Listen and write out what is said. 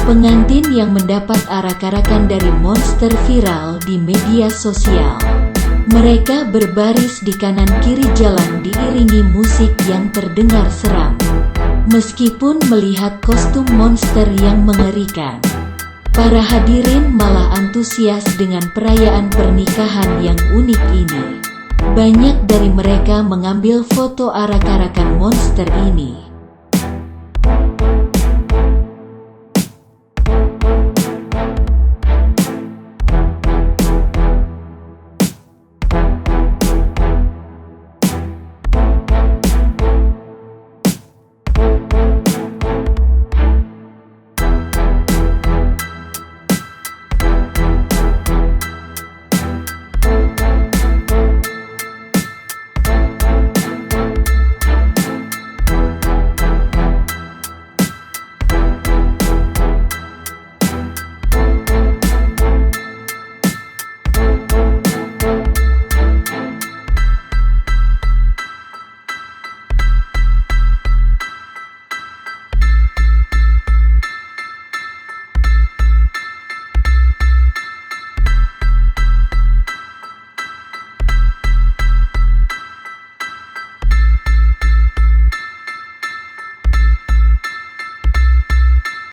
Pengantin yang mendapat arak-arakan dari monster viral di media sosial. Mereka berbaris di kanan kiri jalan diiringi musik yang terdengar seram. Meskipun melihat kostum monster yang mengerikan, para hadirin malah antusias dengan perayaan pernikahan yang unik ini. Banyak dari mereka mengambil foto arak-arakan monster ini.